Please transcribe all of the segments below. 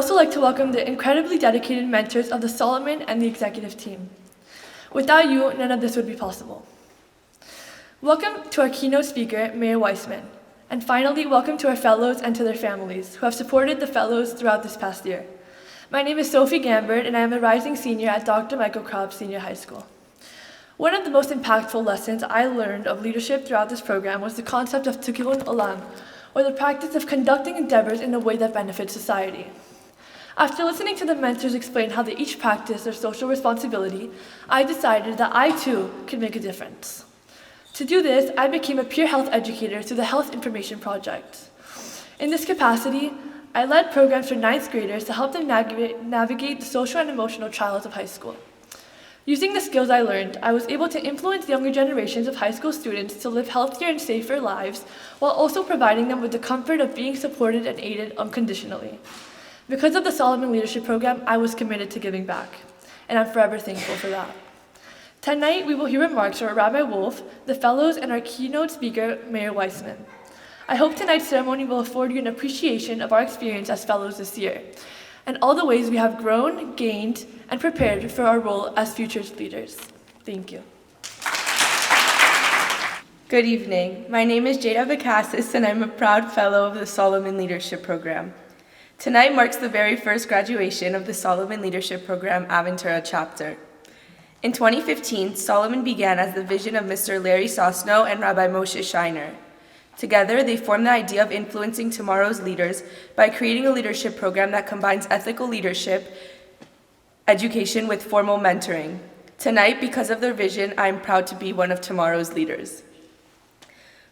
also like to welcome the incredibly dedicated mentors of the Solomon and the executive team. Without you, none of this would be possible. Welcome to our keynote speaker, Mayor Weissman. And finally, welcome to our fellows and to their families who have supported the fellows throughout this past year. My name is Sophie Gambert, and I am a rising senior at Dr. Michael Kropp Senior High School. One of the most impactful lessons I learned of leadership throughout this program was the concept of tikkun olam, or the practice of conducting endeavors in a way that benefits society. After listening to the mentors explain how they each practice their social responsibility, I decided that I too could make a difference. To do this, I became a peer health educator through the Health Information Project. In this capacity, I led programs for 9th graders to help them navigate the social and emotional trials of high school. Using the skills I learned, I was able to influence younger generations of high school students to live healthier and safer lives while also providing them with the comfort of being supported and aided unconditionally. Because of the Solomon Leadership Program, I was committed to giving back, and I'm forever thankful for that. Tonight, we will hear remarks from Rabbi Wolf, the fellows, and our keynote speaker, Mayor Weissman. I hope tonight's ceremony will afford you an appreciation of our experience as fellows this year, and all the ways we have grown, gained, and prepared for our role as future leaders. Thank you. Good evening. My name is Jada Bacassis, and I'm a proud fellow of the Solomon Leadership Program. Tonight marks the very first graduation of the Solomon Leadership Program Aventura chapter. In 2015, Solomon began as the vision of Mr. Larry Sosno and Rabbi Moshe Shiner. Together, they formed the idea of influencing tomorrow's leaders by creating a leadership program that combines ethical leadership education with formal mentoring. Tonight, because of their vision, I am proud to be one of tomorrow's leaders.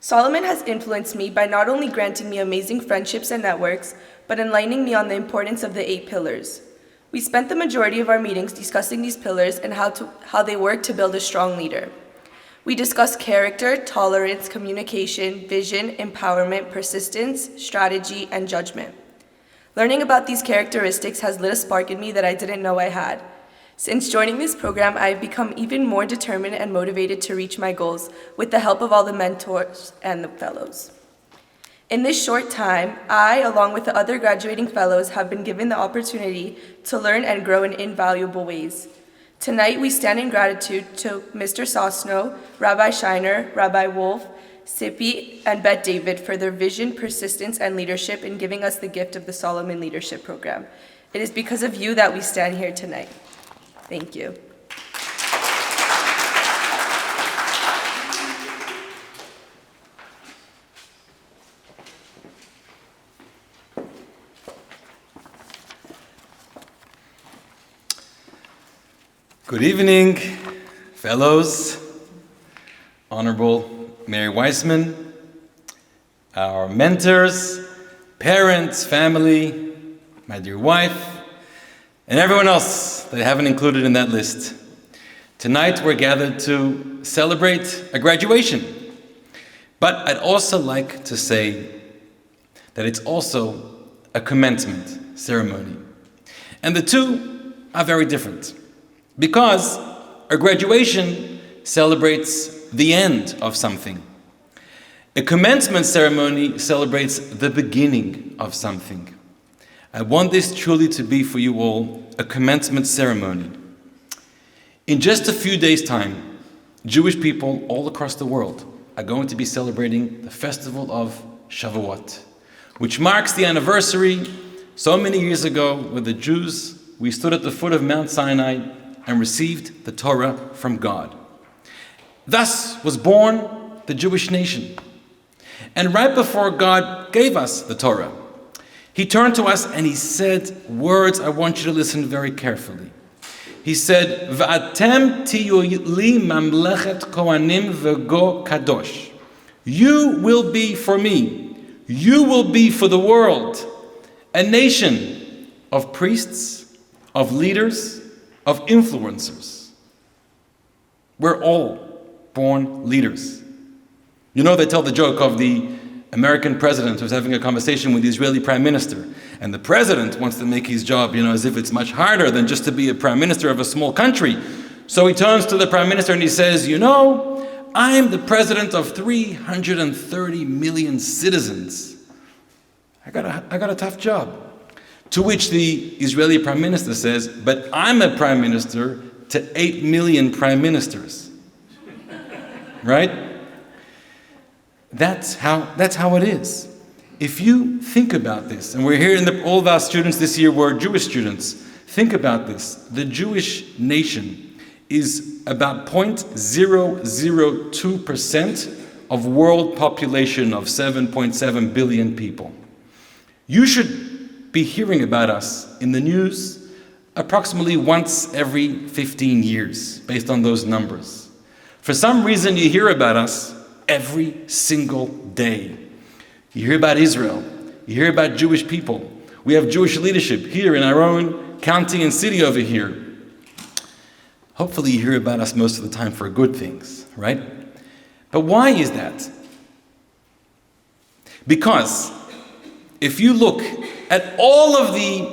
Solomon has influenced me by not only granting me amazing friendships and networks, but enlightening me on the importance of the 8 pillars. We spent the majority of our meetings discussing these pillars and how they work to build a strong leader. We discussed character, tolerance, communication, vision, empowerment, persistence, strategy, and judgment. Learning about these characteristics has lit a spark in me that I didn't know I had. Since joining this program, I have become even more determined and motivated to reach my goals with the help of all the mentors and the fellows. In this short time, I, along with the other graduating fellows, have been given the opportunity to learn and grow in invaluable ways. Tonight, we stand in gratitude to Mr. Sosno, Rabbi Shiner, Rabbi Wolf, Sippy, and Bet David for their vision, persistence, and leadership in giving us the gift of the Solomon Leadership Program. It is because of you that we stand here tonight. Thank you. Good evening, fellows, Honorable Mayor Weissman, our mentors, parents, family, my dear wife, and everyone else that I haven't included in that list. Tonight we're gathered to celebrate a graduation, but I'd also like to say that it's also a commencement ceremony. And the two are very different. Because a graduation celebrates the end of something. A commencement ceremony celebrates the beginning of something. I want this truly to be for you all a commencement ceremony. In just a few days' time, Jewish people all across the world are going to be celebrating the festival of Shavuot, which marks the anniversary so many years ago when the Jews, we stood at the foot of Mount Sinai and received the Torah from God. Thus was born the Jewish nation. And right before God gave us the Torah, He turned to us and He said words I want you to listen very carefully. He said, "V'atem tiyu li mamlechet kohanim v'go kadosh." You will be for me, you will be for the world, a nation of priests, of leaders, of influencers. We're all born leaders. You know, they tell the joke of the American president who's having a conversation with the Israeli prime minister, and the president wants to make his job, as if it's much harder than just to be a prime minister of a small country. So he turns to the prime minister and he says, I'm the president of 330 million citizens. I got a tough job. To which the Israeli Prime Minister says, but I'm a Prime Minister to 8 million Prime Ministers. Right? That's how it is. If you think about this, and we're here, all of our students this year were Jewish students, think about this. The Jewish nation is about 0.002% of world population of 7.7 billion people. You should be hearing about us in the news approximately once every 15 years, based on those numbers. For some reason, you hear about us every single day. You hear about Israel. You hear about Jewish people. We have Jewish leadership here in our own county and city over here. Hopefully you hear about us most of the time for good things, right? But why is that? Because if you look at all of the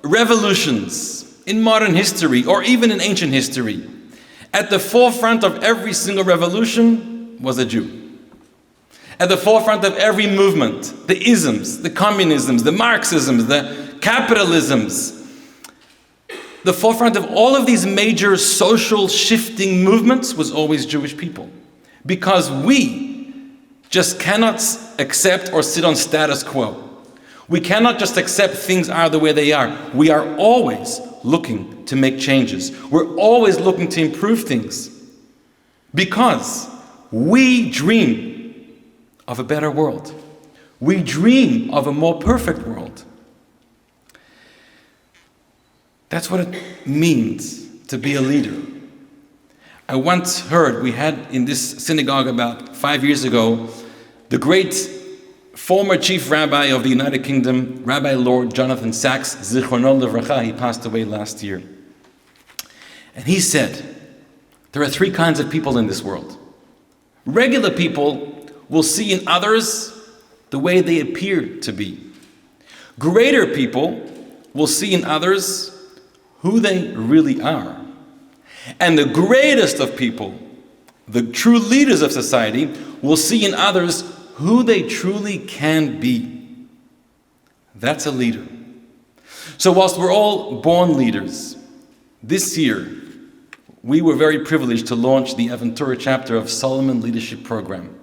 revolutions in modern history, or even in ancient history, at the forefront of every single revolution was a Jew. At the forefront of every movement, the isms, the communisms, the Marxisms, the capitalisms, the forefront of all of these major social shifting movements was always Jewish people. Because we just cannot accept or sit on status quo. We cannot just accept things are the way they are. We are always looking to make changes. We're always looking to improve things. Because we dream of a better world. We dream of a more perfect world. That's what it means to be a leader. I once heard, we had in this synagogue about 5 years ago, the great former chief rabbi of the United Kingdom, Rabbi Lord Jonathan Sacks, Zichrono Livracha, he passed away last year. And he said, there are 3 kinds of people in this world. Regular people will see in others the way they appear to be. Greater people will see in others who they really are. And the greatest of people, the true leaders of society, will see in others who they truly can be. That's a leader. So whilst we're all born leaders, this year we were very privileged to launch the Aventura chapter of Solomon Leadership Program,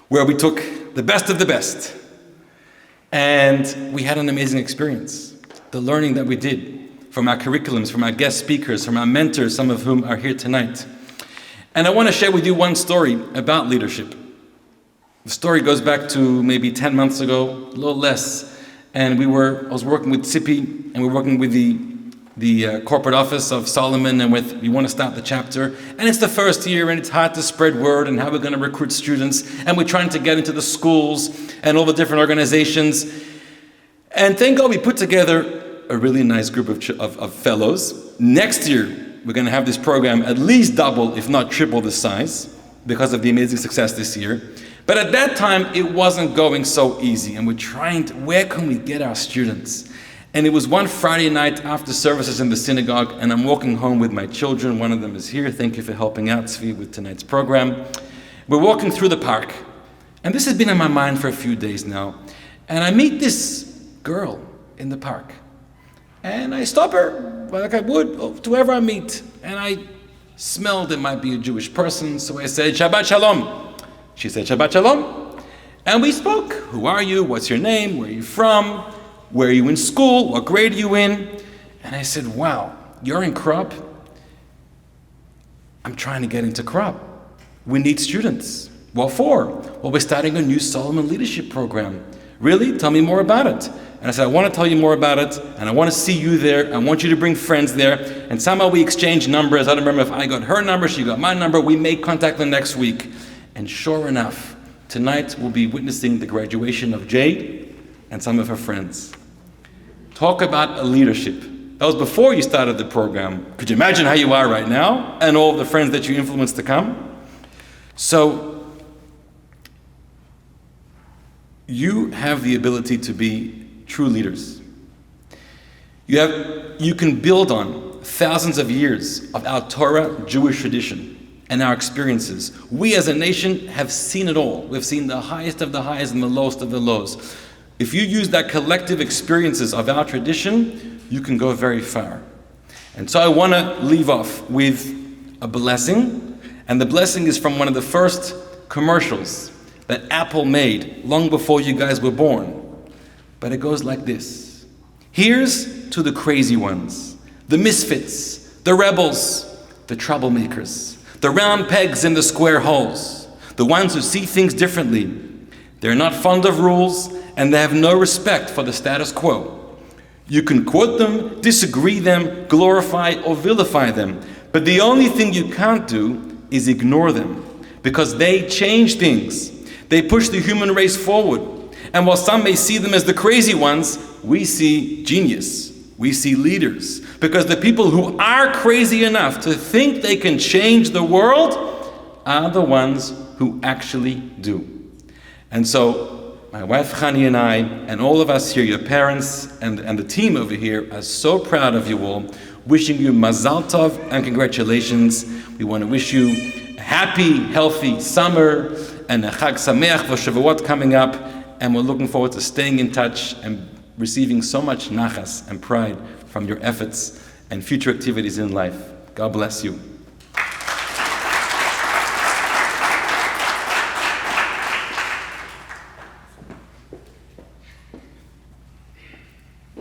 where we took the best of the best. And we had an amazing experience. The learning that we did from our curriculums, from our guest speakers, from our mentors, some of whom are here tonight. And I want to share with you one story about leadership. The story goes back to maybe 10 months ago, a little less. And I was working with Tzipi, and we were working with the corporate office of Solomon, and we want to start the chapter. And it's the first year, and it's hard to spread word and how we're going to recruit students. And we're trying to get into the schools and all the different organizations. And thank God we put together a really nice group of fellows. Next year, we're going to have this program at least double, if not triple the size, because of the amazing success this year. But at that time, it wasn't going so easy. And we're trying to, where can we get our students? And it was one Friday night after services in the synagogue, and I'm walking home with my children. One of them is here. Thank you for helping out, Tzvi, with tonight's program. We're walking through the park, and this has been on my mind for a few days now. And I meet this girl in the park. And I stop her, like I would to whoever I meet. And I smelled it might be a Jewish person, so I said, Shabbat Shalom. She said, Shabbat Shalom. And we spoke. Who are you? What's your name? Where are you from? Where are you in school? What grade are you in? And I said, wow, you're in Krop? I'm trying to get into Krop. We need students. What for? Well, we're starting a new Solomon Leadership Program. Really? Tell me more about it. And I said, I want to tell you more about it, and I want to see you there. I want you to bring friends there. And somehow we exchanged numbers. I don't remember if I got her number, she got my number. We made contact the next week. And sure enough, tonight we'll be witnessing the graduation of Jay and some of her friends. Talk about a leadership. That was before you started the program. Could you imagine how you are right now and all of the friends that you influenced to come? So, you have the ability to be true leaders. You can build on thousands of years of our Torah Jewish tradition and our experiences. We as a nation have seen it all. We've seen the highest of the highs and the lowest of the lows. If you use that collective experiences of our tradition, you can go very far. And so I want to leave off with a blessing, and the blessing is from one of the first commercials that Apple made long before you guys were born. But it goes like this. Here's to the crazy ones, the misfits, the rebels, the troublemakers, the round pegs in the square holes, the ones who see things differently. They're not fond of rules, and they have no respect for the status quo. You can quote them, disagree them, glorify or vilify them, but the only thing you can't do is ignore them, because they change things. They push the human race forward. And while some may see them as the crazy ones, we see genius. We see leaders. Because the people who are crazy enough to think they can change the world are the ones who actually do. And so, my wife Chani and I, and all of us here, your parents and the team over here, are so proud of you all, wishing you Mazal Tov and congratulations. We want to wish you a happy, healthy summer and a Chag Sameach for Shavuot coming up, and we're looking forward to staying in touch and receiving so much nachas and pride from your efforts and future activities in life. God bless you.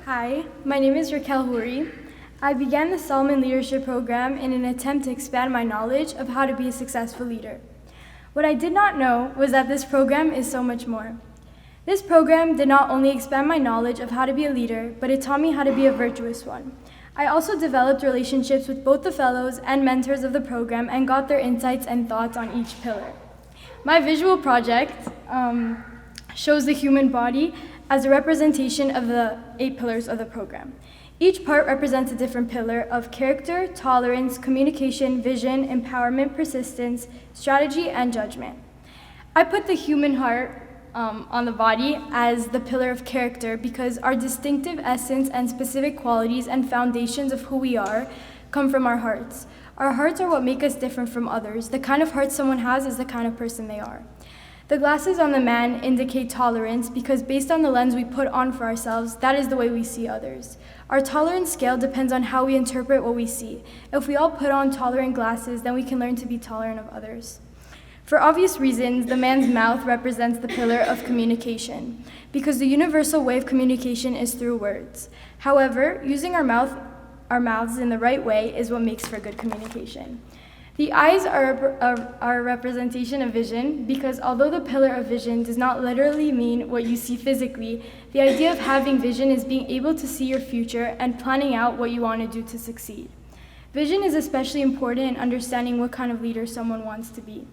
Hi, my name is Raquel Huri. I began the Solomon Leadership Program in an attempt to expand my knowledge of how to be a successful leader. What I did not know was that this program is so much more. This program did not only expand my knowledge of how to be a leader, but it taught me how to be a virtuous one. I also developed relationships with both the fellows and mentors of the program and got their insights and thoughts on each pillar. My visual project shows the human body as a representation of the 8 pillars of the program. Each part represents a different pillar of character, tolerance, communication, vision, empowerment, persistence, strategy, and judgment. I put the human heart on the body as the pillar of character because our distinctive essence and specific qualities and foundations of who we are come from our hearts. Our hearts are what make us different from others. The kind of heart someone has is the kind of person they are. The glasses on the man indicate tolerance because based on the lens we put on for ourselves, that is the way we see others. Our tolerance scale depends on how we interpret what we see. If we all put on tolerant glasses, then we can learn to be tolerant of others. For obvious reasons, the man's mouth represents the pillar of communication, because the universal way of communication is through words. However, using our mouths in the right way is what makes for good communication. The eyes are a representation of vision, because although the pillar of vision does not literally mean what you see physically, the idea of having vision is being able to see your future and planning out what you want to do to succeed. Vision is especially important in understanding what kind of leader someone wants to be.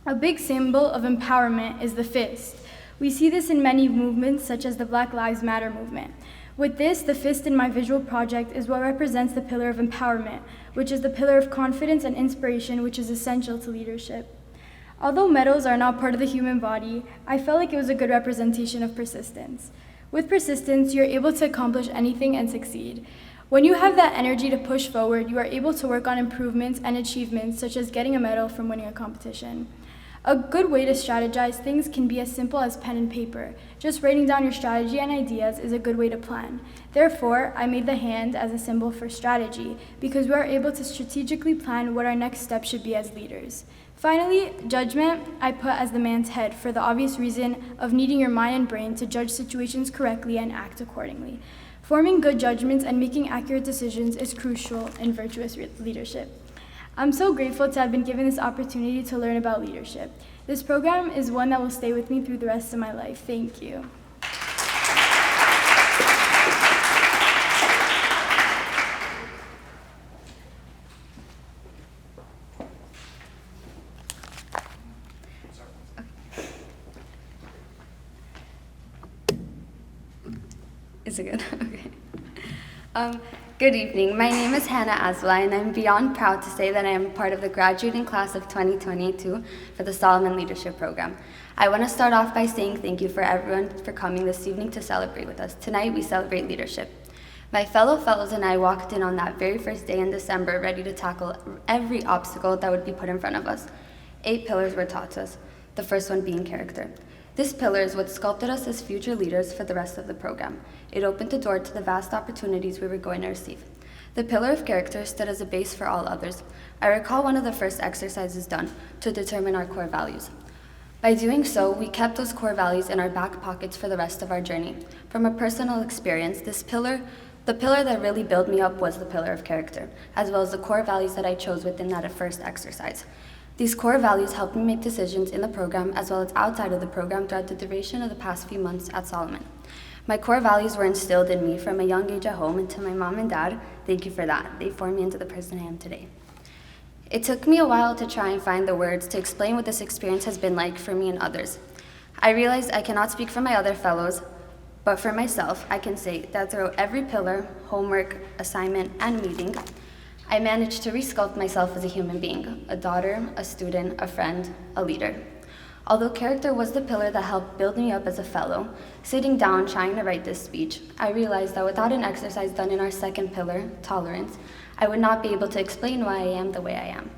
A big symbol of empowerment is the fist. We see this in many movements, such as the Black Lives Matter movement. With this, the fist in my visual project is what represents the pillar of empowerment, which is the pillar of confidence and inspiration, which is essential to leadership. Although medals are not part of the human body, I felt like it was a good representation of persistence. With persistence, you're able to accomplish anything and succeed. When you have that energy to push forward, you are able to work on improvements and achievements, such as getting a medal from winning a competition. A good way to strategize things can be as simple as pen and paper. Just writing down your strategy and ideas is a good way to plan. Therefore, I made the hand as a symbol for strategy, because we are able to strategically plan what our next step should be as leaders. Finally, judgment I put as the man's head for the obvious reason of needing your mind and brain to judge situations correctly and act accordingly. Forming good judgments and making accurate decisions is crucial in virtuous leadership. I'm so grateful to have been given this opportunity to learn about leadership. This program is one that will stay with me through the rest of my life. Thank you. Is it good? Okay. Good evening. My name is Hannah Aswala, and I'm beyond proud to say that I am part of the graduating class of 2022 for the Solomon Leadership Program. I want to start off by saying thank you for everyone for coming this evening to celebrate with us. Tonight we celebrate leadership. My fellow fellows and I walked in on that very first day in December ready to tackle every obstacle that would be put in front of us. 8 pillars were taught to us, the first one being character. This pillar is what sculpted us as future leaders for the rest of the program. It opened the door to the vast opportunities we were going to receive. The pillar of character stood as a base for all others. I recall one of the first exercises done to determine our core values. By doing so, we kept those core values in our back pockets for the rest of our journey. From a personal experience, the pillar that really built me up was the pillar of character, as well as the core values that I chose within that first exercise. These core values helped me make decisions in the program as well as outside of the program throughout the duration of the past few months at Solomon. My core values were instilled in me from a young age at home, and to my mom and dad, thank you for that. They formed me into the person I am today. It took me a while to try and find the words to explain what this experience has been like for me and others. I realized I cannot speak for my other fellows, but for myself, I can say that through every pillar, homework, assignment, and meeting, I managed to resculpt myself as a human being, a daughter, a student, a friend, a leader. Although character was the pillar that helped build me up as a fellow, sitting down trying to write this speech, I realized that without an exercise done in our second pillar, tolerance, I would not be able to explain why I am the way I am.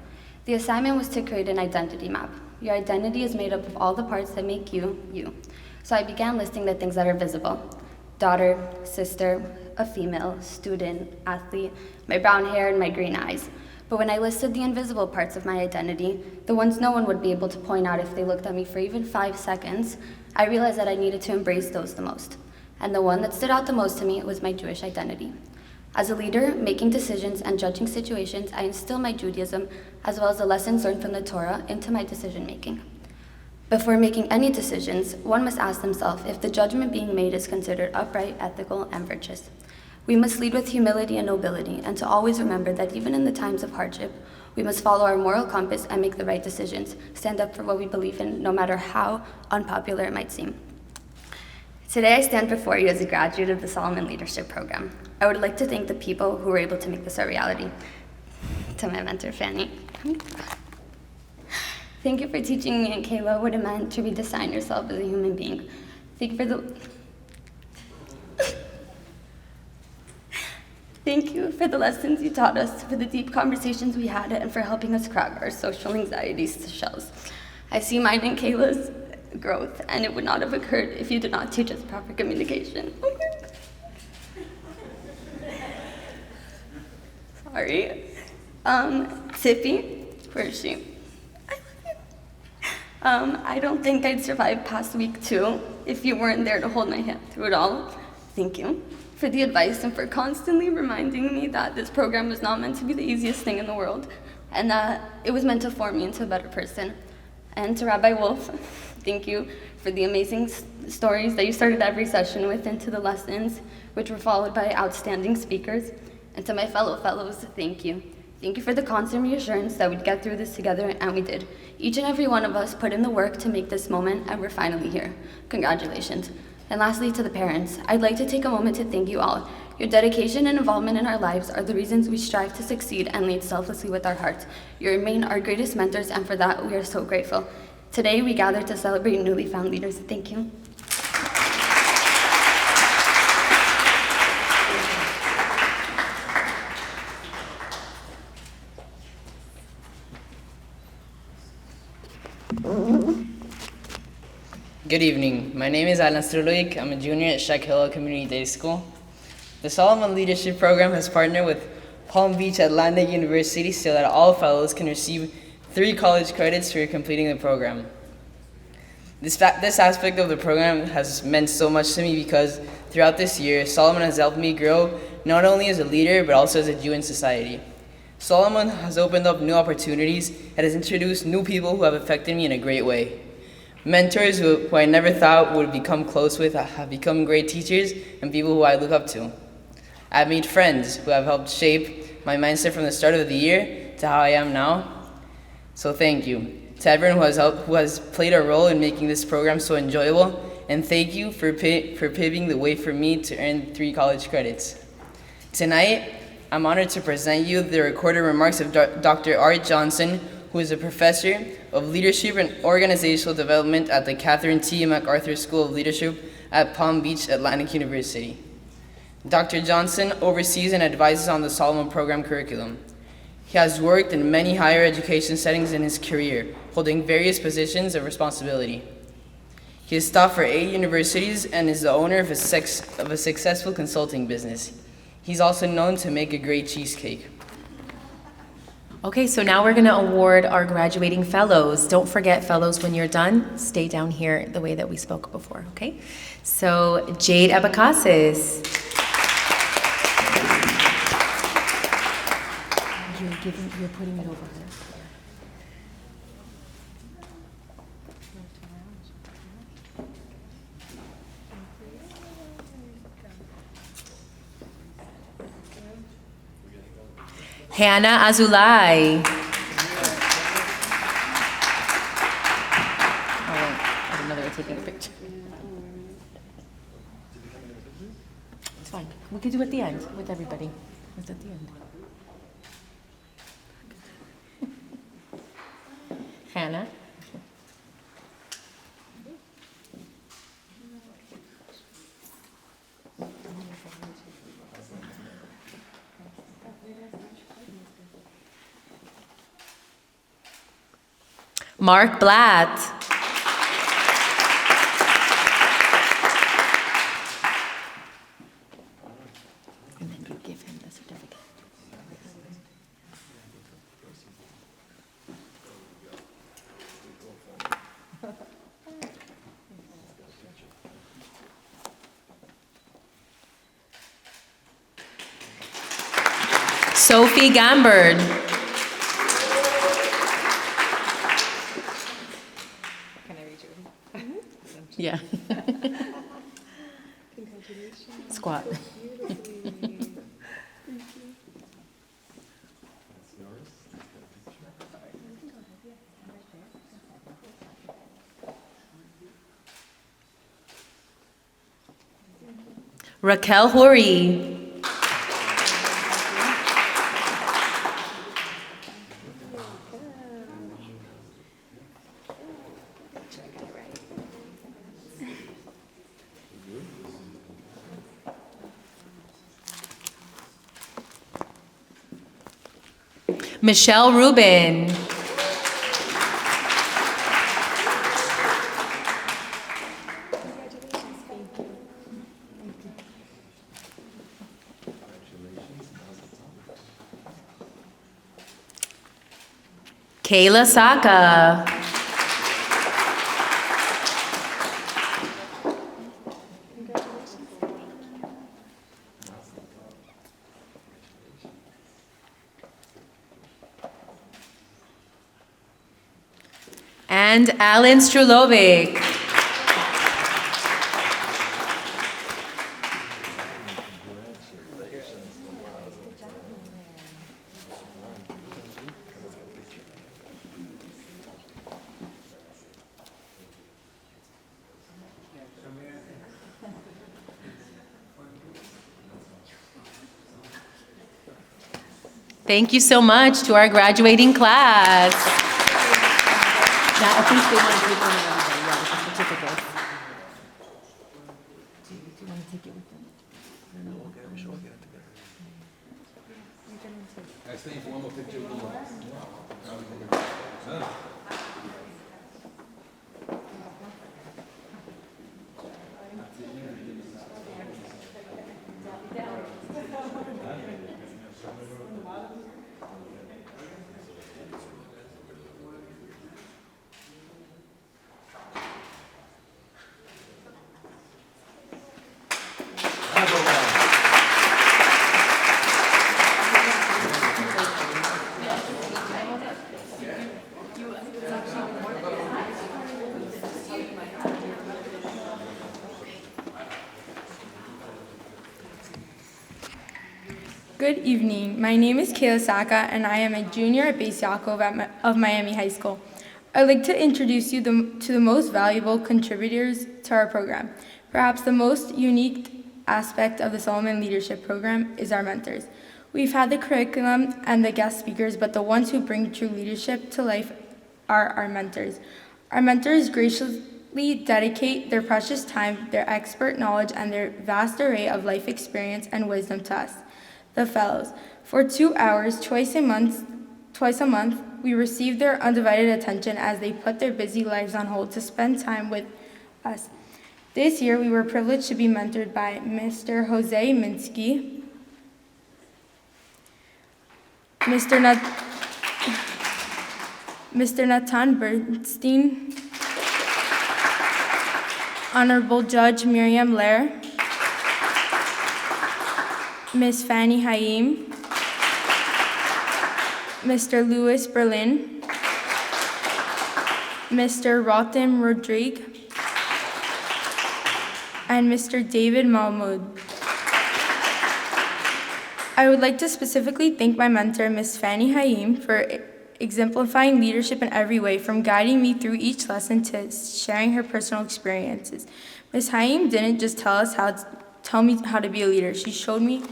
The assignment was to create an identity map. Your identity is made up of all the parts that make you, you. So I began listing the things that are visible. Daughter, sister, a female, student, athlete, my brown hair, and my green eyes. But when I listed the invisible parts of my identity, the ones no one would be able to point out if they looked at me for even 5 seconds, I realized that I needed to embrace those the most. And the one that stood out the most to me was my Jewish identity. As a leader, making decisions and judging situations, I instill my Judaism, as well as the lessons learned from the Torah, into my decision-making. Before making any decisions, one must ask themselves if the judgment being made is considered upright, ethical, and virtuous. We must lead with humility and nobility, and to always remember that even in the times of hardship, we must follow our moral compass and make the right decisions, stand up for what we believe in, no matter how unpopular it might seem. Today I stand before you as a graduate of the Solomon Leadership Program. I would like to thank the people who were able to make this a reality. To my mentor, Fanny. Thank you for teaching me and Kayla what it meant to redefine yourself as a human being. Thank you for the lessons you taught us, for the deep conversations we had, and for helping us crack our social anxieties to shells. I see mine and Kayla's growth, and it would not have occurred if you did not teach us proper communication. Sorry. Tippy, where is she? I don't think I'd survive past week 2 if you weren't there to hold my hand through it all. Thank you for the advice and for constantly reminding me that this program was not meant to be the easiest thing in the world, and that it was meant to form me into a better person. And to Rabbi Wolf, thank you for the amazing stories that you started every session with, and to the lessons, which were followed by outstanding speakers. And to my fellow fellows, thank you. Thank you for the constant reassurance that we'd get through this together, and we did. Each and every one of us put in the work to make this moment, and we're finally here. Congratulations. And lastly, to the parents, I'd like to take a moment to thank you all. Your dedication and involvement in our lives are the reasons we strive to succeed and lead selflessly with our hearts. You remain our greatest mentors, and for that, we are so grateful. Today, we gather to celebrate newly found leaders. Thank you. Good evening. My name is Alan Struloik. I'm a junior at Sheck Hill Community Day School. The Solomon Leadership Program has partnered with Palm Beach Atlantic University so that all fellows can receive 3 college credits for completing the program. This aspect of the program has meant so much to me because throughout this year, Solomon has helped me grow not only as a leader but also as a Jew in society. Solomon has opened up new opportunities and has introduced new people who have affected me in a great way. Mentors who I never thought would become close with have become great teachers and people who I look up to. I've made friends who have helped shape my mindset from the start of the year to how I am now. So thank you to everyone who has played a role in making this program so enjoyable, and thank you for paving the way for me to earn 3 college credits. Tonight, I'm honored to present you the recorded remarks of Dr. Art Johnson, who is a professor of leadership and organizational development at the Catherine T. MacArthur School of Leadership at Palm Beach Atlantic University. Dr. Johnson oversees and advises on the Solomon Program curriculum. He has worked in many higher education settings in his career, holding various positions of responsibility. He has taught for 8 universities and is the owner of a successful consulting business. He's also known to make a great cheesecake. Okay, so now we're going to award our graduating fellows. Don't forget, fellows, when you're done, stay down here the way that we spoke before, okay? So, Jade Abakasis. You're putting it over her. Hannah Azulay. Oh, wait. I didn't know they were taking a picture. It's fine. We could do it at the end with everybody. It's at the end. Hannah. Mark Blatt. And then you give him the certificate. Sophie Gambard. Yeah. Squat. Raquel Hori. Michelle Rubin. Kayla Saka. And Alan Strulovic. Thank you so much to our graduating class. Now, I think they want to take one of everybody, yeah, with the certificate. Do you want to take it with them? I stay for one more picture with you. Good evening. My name is Kayla Saka, and I am a junior at Base Yaakov of Miami High School. I'd like to introduce you to the most valuable contributors to our program. Perhaps the most unique aspect of the Solomon Leadership Program is our mentors. We've had the curriculum and the guest speakers, but the ones who bring true leadership to life are our mentors. Our mentors graciously dedicate their precious time, their expert knowledge, and their vast array of life experience and wisdom to us, the fellows. For 2 hours, twice a month, we receive their undivided attention as they put their busy lives on hold to spend time with us. This year, we were privileged to be mentored by Mr. Jose Minsky, Mr. Natan Bernstein, Honorable Judge Miriam Lair, Ms. Fanny Haim, Mr. Louis Berlin, Mr. Rotem Rodrigue, and Mr. David Mahmoud. I would like to specifically thank my mentor, Ms. Fanny Haim, for exemplifying leadership in every way, from guiding me through each lesson to sharing her personal experiences. Ms. Haim didn't just tell me how to be a leader. She showed me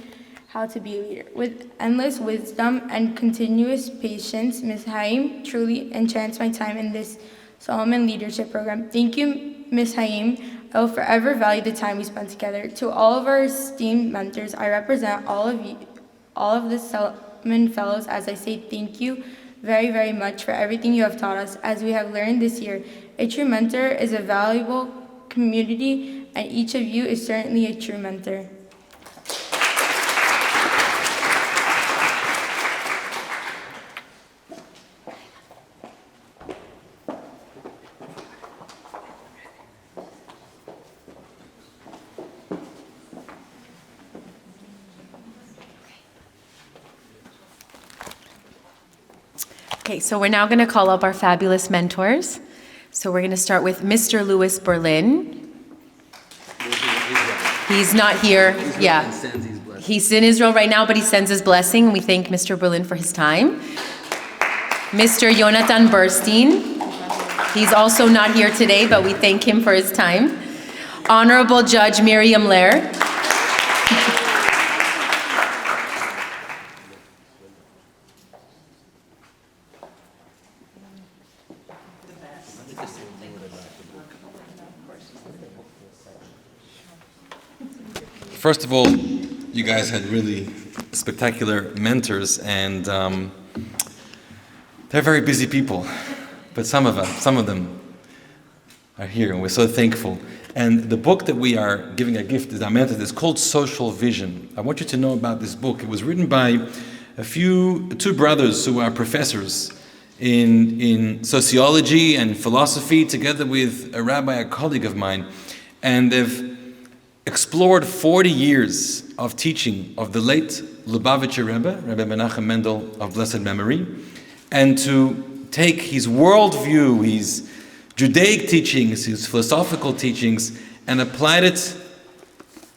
how to be a leader. With endless wisdom and continuous patience, Ms. Haim truly enchants my time in this Solomon Leadership Program. Thank you, Ms. Haim. I will forever value the time we spent together. To all of our esteemed mentors, I represent all of the Solomon Fellows as I say thank you very, very much for everything you have taught us. As we have learned this year, a true mentor is a valuable community, and each of you is certainly a true mentor. Okay, so we're now going to call up our fabulous mentors. So we're going to start with Mr. Louis Berlin. He's not here. Yeah. He's in Israel right now, but he sends his blessing, and we thank Mr. Berlin for his time. Mr. Jonathan Burstein. He's also not here today, but we thank him for his time. Honorable Judge Miriam Lair. First of all, you guys had really spectacular mentors, and they're very busy people, but some of them are here, and we're so thankful. And the book that we are giving a gift as our mentor is called Social Vision. I want you to know about this book. It was written by two brothers who are professors in sociology and philosophy, together with a rabbi, a colleague of mine, and they've explored 40 years of teaching of the late Lubavitcher Rebbe, Rebbe Menachem Mendel of blessed memory, and to take his worldview, his Judaic teachings, his philosophical teachings, and applied it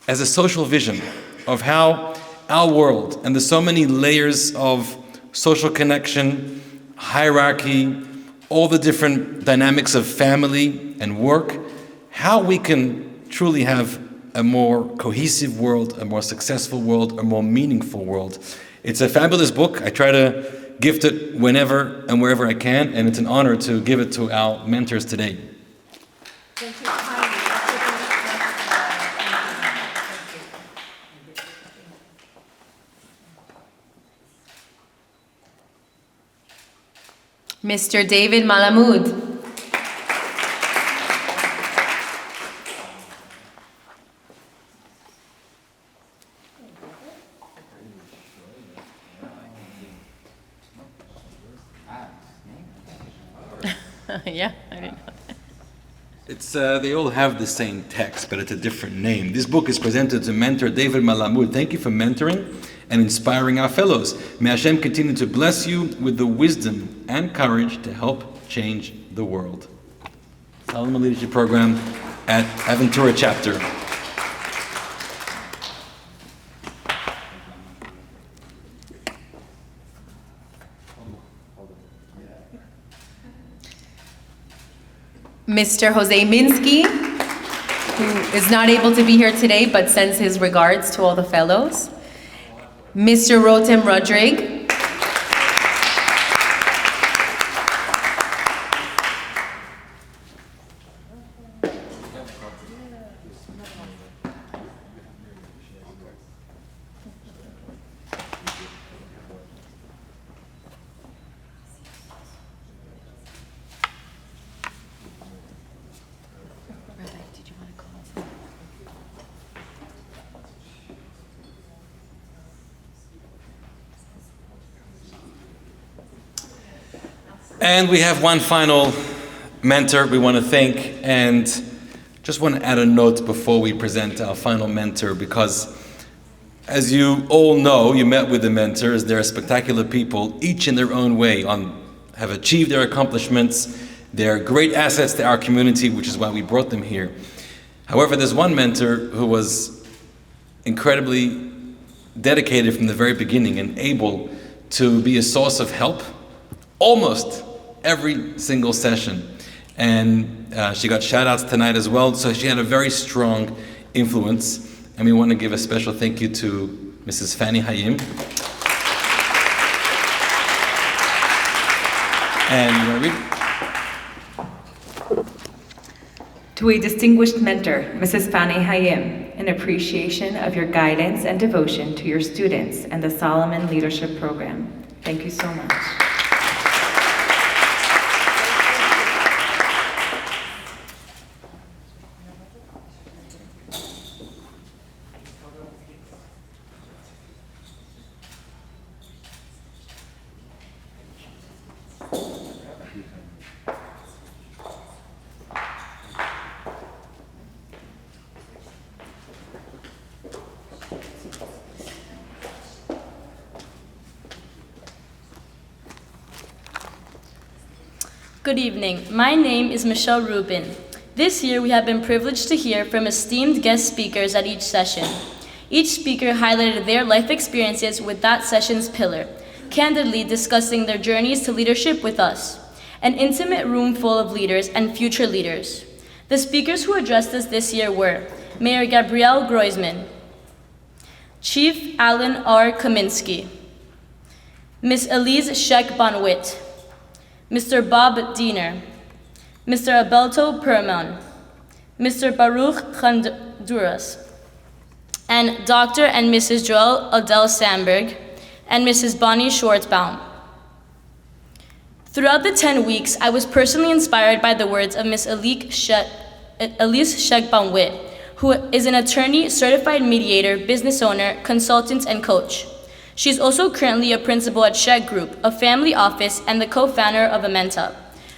as a social vision of how our world and the so many layers of social connection, hierarchy, all the different dynamics of family and work, how we can truly have a more cohesive world, a more successful world, a more meaningful world. It's a fabulous book. I try to gift it whenever and wherever I can, and it's an honor to give it to our mentors today. Thank you. Mr. David Malamud. Yeah, I didn't know. It's they all have the same text, but it's a different name. This book is presented to mentor David Malamud. Thank you for mentoring and inspiring our fellows. May Hashem continue to bless you with the wisdom and courage to help change the world. Solomon Leadership Program at Aventura Chapter. Mr. Jose Minsky, who is not able to be here today but sends his regards to all the fellows. Mr. Rotem Rodrigue. And we have one final mentor we want to thank, and just want to add a note before we present our final mentor, because as you all know, you met with the mentors. They're spectacular people, each in their own way, have achieved their accomplishments. They're great assets to our community, which is why we brought them here. However, there's one mentor who was incredibly dedicated from the very beginning and able to be a source of help almost every single session. And she got shout outs tonight as well, so she had a very strong influence. And we want to give a special thank you to Mrs. Fanny Hayim. And you want to read it? To a distinguished mentor, Mrs. Fanny Hayim, in appreciation of your guidance and devotion to your students and the Solomon Leadership Program. Thank you so much. Good evening. My name is Michelle Rubin. This year we have been privileged to hear from esteemed guest speakers at each session. Each speaker highlighted their life experiences with that session's pillar, candidly discussing their journeys to leadership with us, an intimate room full of leaders and future leaders. The speakers who addressed us this year were Mayor Gabrielle Groisman, Chief Alan R. Kaminsky, Ms. Elise Sheck-Bonwit, Mr. Bob Diener, Mr. Abelto Perman, Mr. Baruch Honduras, and Dr. and Mrs. Joel Odell Sandberg, and Mrs. Bonnie Schwartzbaum. Throughout the 10 weeks, I was personally inspired by the words of Ms. Elise Sheck-Bonwit, who is an attorney, certified mediator, business owner, consultant, and coach. She's also currently a principal at Sheck Group, a family office, and the co-founder of Amenta,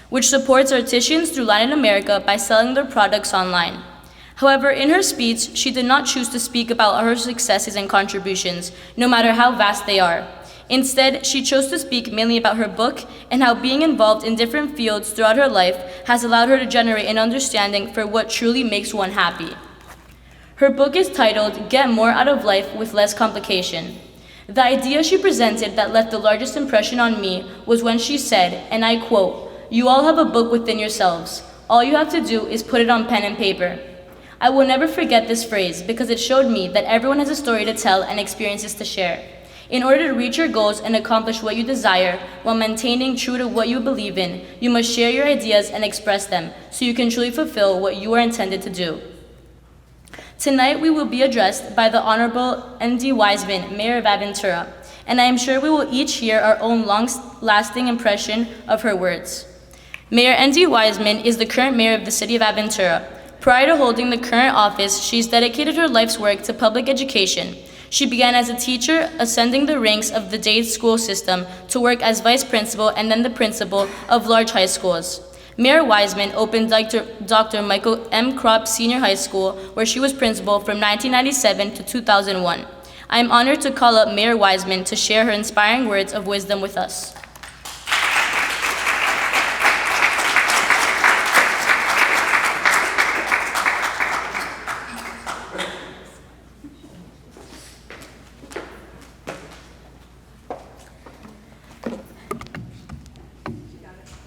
which supports artisans through Latin America by selling their products online. However, in her speech, she did not choose to speak about her successes and contributions, no matter how vast they are. Instead, she chose to speak mainly about her book and how being involved in different fields throughout her life has allowed her to generate an understanding for what truly makes one happy. Her book is titled, Get More Out of Life with Less Complication. The idea she presented that left the largest impression on me was when she said, and I quote, "You all have a book within yourselves. All you have to do is put it on pen and paper." I will never forget this phrase because it showed me that everyone has a story to tell and experiences to share. In order to reach your goals and accomplish what you desire while maintaining true to what you believe in, you must share your ideas and express them so you can truly fulfill what you are intended to do. Tonight we will be addressed by the Honorable N.D. Wiseman, Mayor of Aventura, and I am sure we will each hear our own long-lasting impression of her words. Mayor N.D. Wiseman is the current mayor of the city of Aventura. Prior to holding the current office, she's dedicated her life's work to public education. She began as a teacher, ascending the ranks of the day school system to work as vice principal and then the principal of large high schools. Mayor Wiseman opened Dr. Michael M. Kropp Senior High School, where she was principal from 1997 to 2001. I am honored to call up Mayor Wiseman to share her inspiring words of wisdom with us.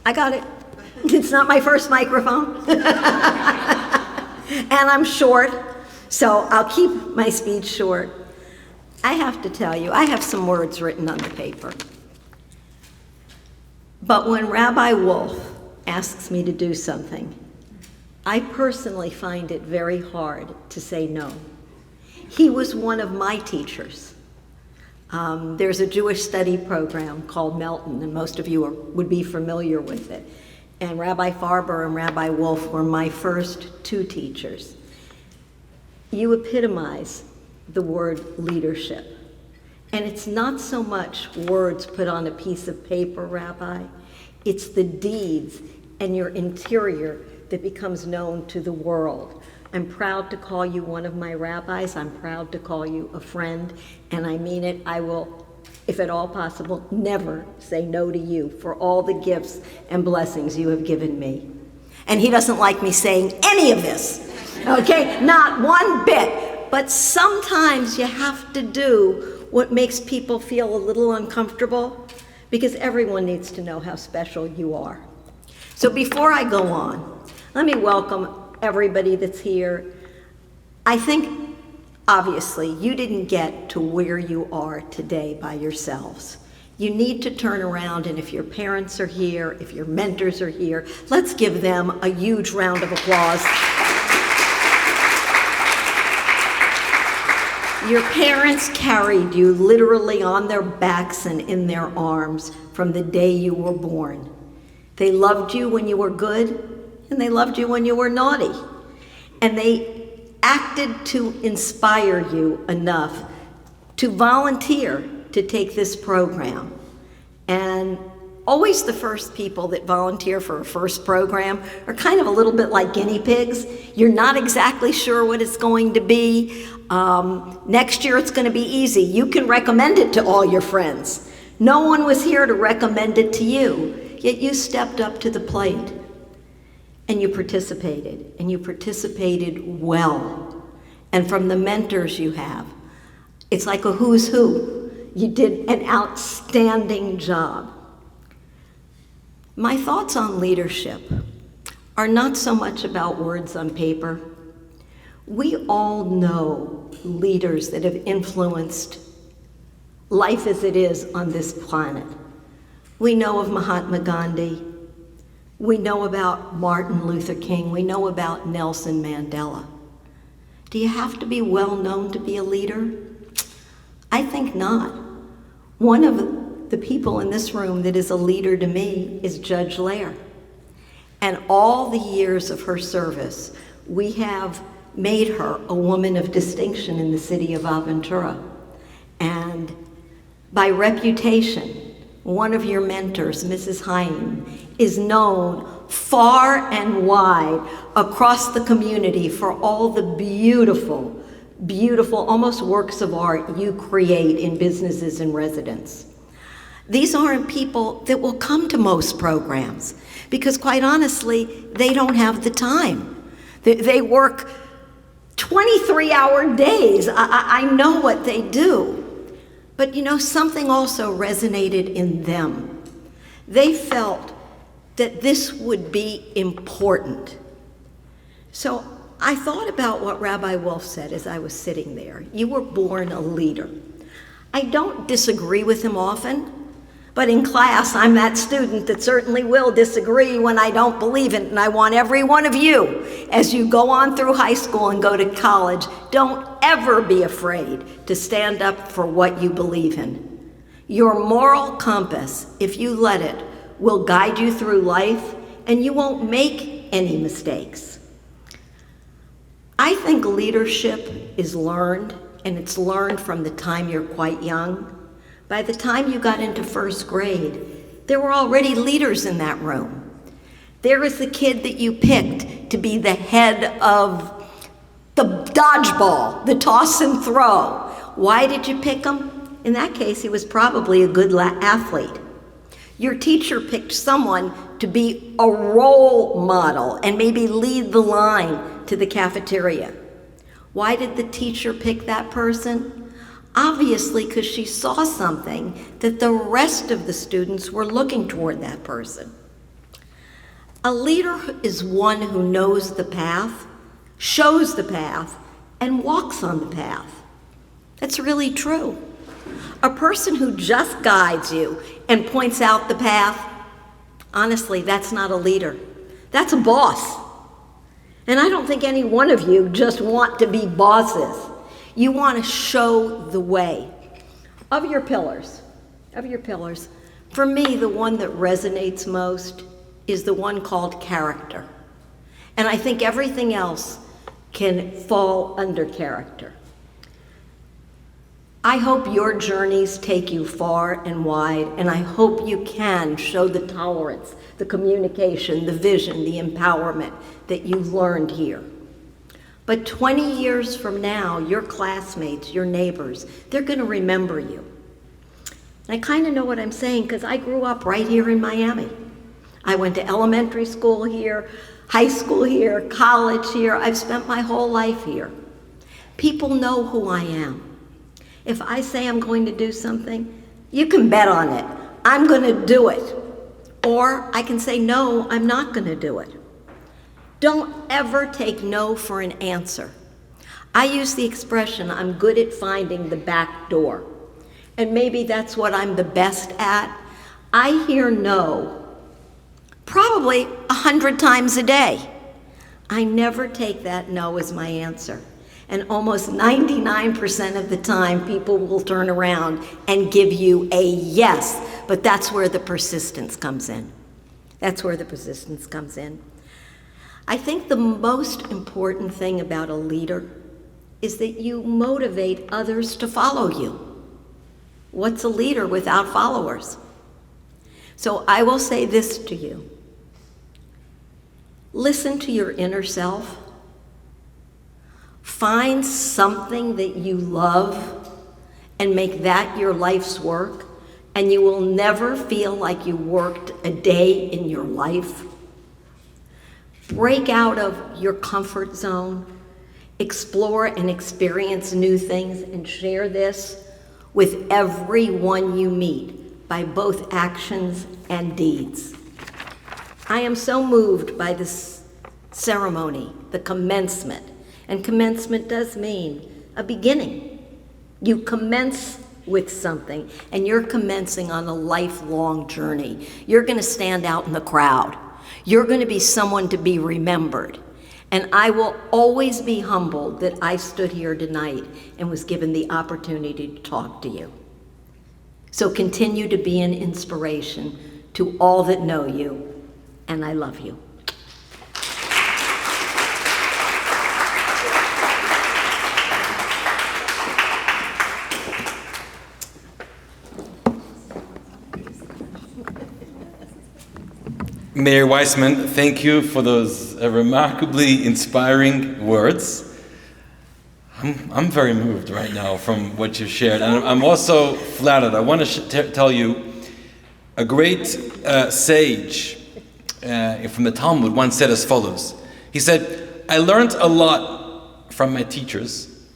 I got it. It's not my first microphone. And I'm short, so I'll keep my speech short. I have to tell you, I have some words written on the paper. But when Rabbi Wolf asks me to do something, I personally find it very hard to say no. He was one of my teachers. There's a Jewish study program called Melton, and most of you would be familiar with it. And Rabbi Farber and Rabbi Wolf were my first two teachers. You epitomize the word leadership. And it's not so much words put on a piece of paper, Rabbi. It's the deeds and your interior that becomes known to the world. I'm proud to call you one of my rabbis. I'm proud to call you a friend, and I mean it. I will, if at all possible, never say no to you for all the gifts and blessings you have given me. And he doesn't like me saying any of this, okay? Not one bit. But sometimes you have to do what makes people feel a little uncomfortable, because everyone needs to know how special you are. So before I go on, let me welcome everybody that's here. I think, obviously, you didn't get to where you are today by yourselves. You need to turn around, and if your parents are here, if your mentors are here, let's give them a huge round of applause. Your parents carried you literally on their backs and in their arms from the day you were born. They loved you when you were good, and they loved you when you were naughty. And they acted to inspire you enough to volunteer to take this program. And always the first people that volunteer for a first program are kind of a little bit like guinea pigs. You're not exactly sure what it's going to be. Next year it's going to be easy. You can recommend it to all your friends. No one was here to recommend it to you, yet you stepped up to the plate and you participated well. And from the mentors you have, it's like a who's who. You did an outstanding job. My thoughts on leadership are not so much about words on paper. We all know leaders that have influenced life as it is on this planet. We know of Mahatma Gandhi. We know about Martin Luther King. We know about Nelson Mandela. Do you have to be well known to be a leader? I think not. One of the people in this room that is a leader to me is Judge Lair. And all the years of her service, we have made her a woman of distinction in the city of Aventura. And by reputation, one of your mentors, Mrs. Hayim, is known far and wide across the community for all the beautiful, almost works of art you create in businesses and residents. These aren't people that will come to most programs because, quite honestly, they don't have the time. They work 23-hour days. I know what they do. But you know, something also resonated in them. They felt that this would be important. So I thought about what Rabbi Wolf said as I was sitting there. You were born a leader. I don't disagree with him often, but in class, I'm that student that certainly will disagree when I don't believe it. And I want every one of you, as you go on through high school and go to college, don't ever be afraid to stand up for what you believe in. Your moral compass, if you let it, will guide you through life, and you won't make any mistakes. I think leadership is learned, and it's learned from the time you're quite young. By the time you got into first grade, there were already leaders in that room. There was the kid that you picked to be the head of the dodgeball, the toss and throw. Why did you pick him? In that case, he was probably a good athlete. Your teacher picked someone to be a role model and maybe lead the line to the cafeteria. Why did the teacher pick that person? Obviously, because she saw something that the rest of the students were looking toward that person. A leader is one who knows the path, shows the path, and walks on the path. That's really true. A person who just guides you and points out the path, honestly, that's not a leader. That's a boss. And I don't think any one of you just want to be bosses. You want to show the way. Of your pillars, for me, the one that resonates most is the one called character. And I think everything else can fall under character. I hope your journeys take you far and wide, and I hope you can show the tolerance, the communication, the vision, the empowerment that you've learned here. But 20 years from now, your classmates, your neighbors, they're going to remember you. And I kind of know what I'm saying because I grew up right here in Miami. I went to elementary school here, high school here, college here. I've spent my whole life here. People know who I am. If I say I'm going to do something, you can bet on it. I'm going to do it. Or I can say, no, I'm not going to do it. Don't ever take no for an answer. I use the expression, I'm good at finding the back door. And maybe that's what I'm the best at. I hear no probably 100 times a day. I never take that no as my answer. And almost 99% of the time, people will turn around and give you a yes. But that's where the persistence comes in. That's where the persistence comes in. I think the most important thing about a leader is that you motivate others to follow you. What's a leader without followers? So I will say this to you. Listen to your inner self. Find something that you love and make that your life's work, and you will never feel like you worked a day in your life. Break out of your comfort zone, explore and experience new things, and share this with everyone you meet by both actions and deeds. I am so moved by this ceremony, the commencement. And commencement does mean a beginning. You commence with something, and you're commencing on a lifelong journey. You're going to stand out in the crowd. You're going to be someone to be remembered. And I will always be humbled that I stood here tonight and was given the opportunity to talk to you. So continue to be an inspiration to all that know you, and I love you. Mayor Weissman, thank you for those remarkably inspiring words. I'm very moved right now from what you shared, and I'm also flattered. I want to tell you, a great sage from the Talmud once said as follows. He said, I learned a lot from my teachers.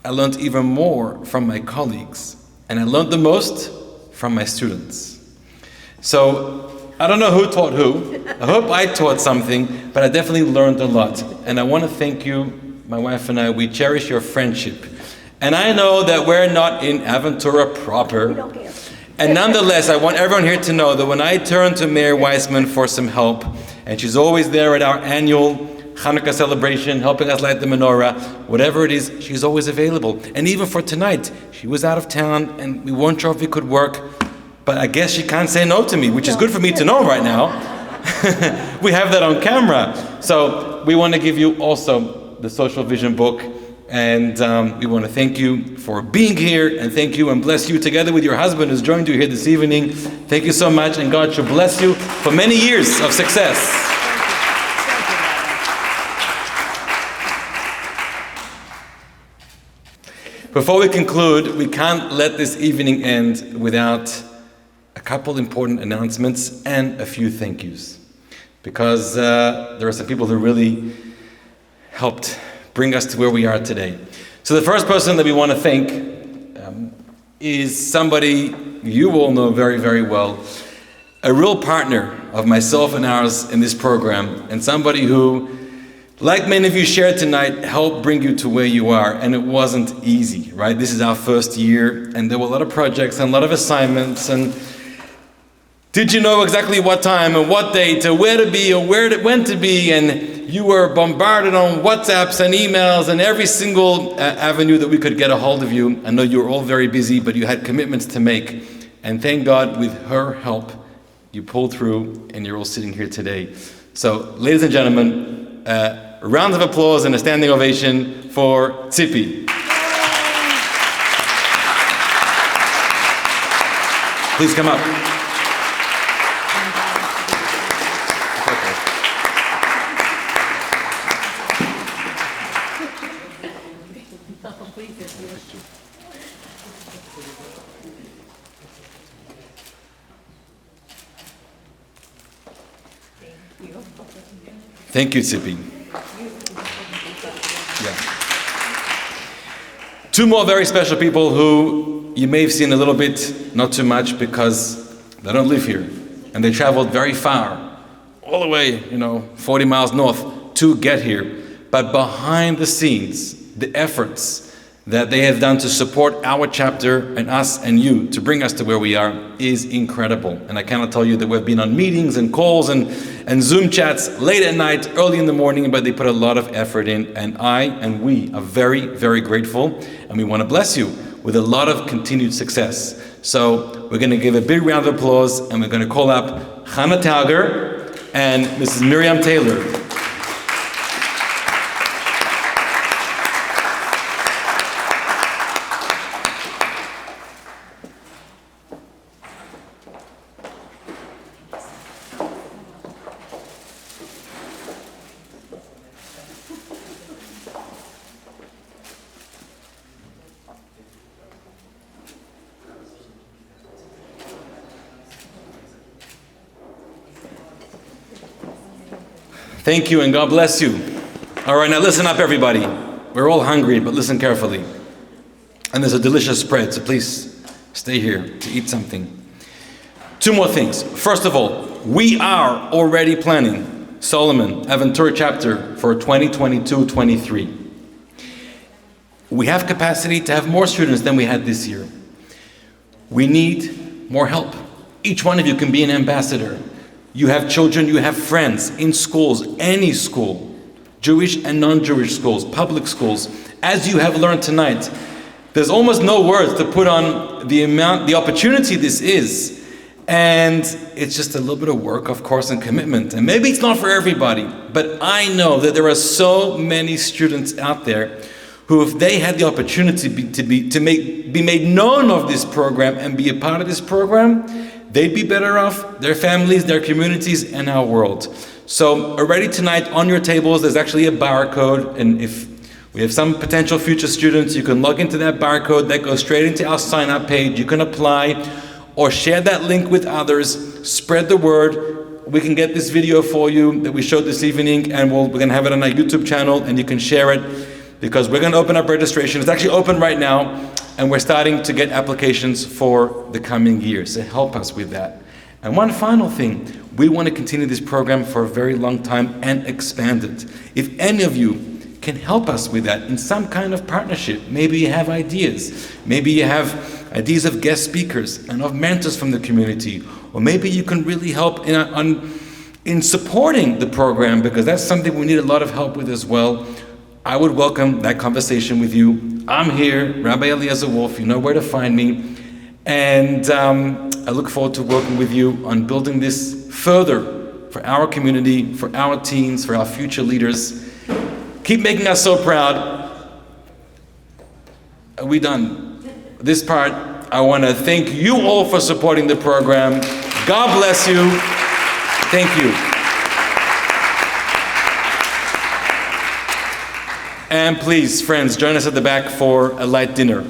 I learned even more from my colleagues, and I learned the most from my students. So I don't know who taught who. I hope I taught something, but I definitely learned a lot. And I want to thank you, my wife and I. We cherish your friendship. And I know that we're not in Aventura proper. We don't care. And nonetheless, I want everyone here to know that when I turn to Mayor Weissman for some help, and she's always there at our annual Hanukkah celebration, helping us light the menorah, whatever it is, she's always available. And even for tonight, she was out of town, and we weren't sure if we could work. But I guess she can't say no to me, which is good for me to know right now. We have that on camera. So we want to give you also the Social Vision book. And we want to thank you for being here. And thank you and bless you together with your husband who's joined you here this evening. Thank you so much. And God should bless you for many years of success. Before we conclude, we can't let this evening end without a couple important announcements and a few thank yous, because there are some people who really helped bring us to where we are today. So the first person that we want to thank is somebody you all know very, very well, a real partner of myself and ours in this program, and somebody who, like many of you shared tonight, helped bring you to where you are. And it wasn't easy, right? This is our first year, and there were a lot of projects and a lot of assignments, and did you know exactly what time and what date or where to be or when to be? And you were bombarded on WhatsApps and emails and every single avenue that we could get a hold of you. I know you were all very busy, but you had commitments to make. And thank God, with her help, you pulled through and you're all sitting here today. So, ladies and gentlemen, a round of applause and a standing ovation for Tzipi. Please come up. Thank you, Tzipi. Yeah. Two more very special people who you may have seen a little bit, not too much, because they don't live here. And they traveled very far, all the way, 40 miles north to get here. But behind the scenes, the efforts that they have done to support our chapter and us and you to bring us to where we are is incredible. And I cannot tell you that we've been on meetings and calls and Zoom chats late at night, early in the morning, but they put a lot of effort in. And I and we are very, very grateful. And we want to bless you with a lot of continued success. So we're going to give a big round of applause and we're going to call up Hannah Tauger and Mrs. Miriam Taylor. Thank you and God bless you. All right, now listen up everybody. We're all hungry, but listen carefully. And there's a delicious spread, so please stay here to eat something. Two more things. First of all, we are already planning Solomon Aventura chapter for 2022-23. We have capacity to have more students than we had this year. We need more help. Each one of you can be an ambassador. You have children, you have friends in schools, any school, Jewish and non-Jewish schools, public schools. As you have learned tonight, there's almost no words to put on the opportunity this is. And it's just a little bit of work, of course, and commitment. And maybe it's not for everybody, but I know that there are so many students out there who, if they had the opportunity to be made known of this program and be a part of this program, they'd be better off, their families, their communities, and our world. So already tonight on your tables, there's actually a barcode, and if we have some potential future students, you can log into that barcode that goes straight into our sign-up page. You can apply or share that link with others, spread the word. We can get this video for you that we showed this evening, and we're going to have it on our YouTube channel, and you can share it, because we're going to open up registration. It's actually open right now, and we're starting to get applications for the coming year, so help us with that. And one final thing, we want to continue this program for a very long time and expand it. If any of you can help us with that in some kind of partnership, maybe you have ideas, maybe you have ideas of guest speakers and of mentors from the community, or maybe you can really help in supporting the program, because that's something we need a lot of help with as well. I would welcome that conversation with you. I'm here, Rabbi Eliezer Wolf, you know where to find me. And I look forward to working with you on building this further for our community, for our teens, for our future leaders. Keep making us so proud. Are we done? This part, I want to thank you all for supporting the program. God bless you. Thank you. And please, friends, join us at the back for a light dinner.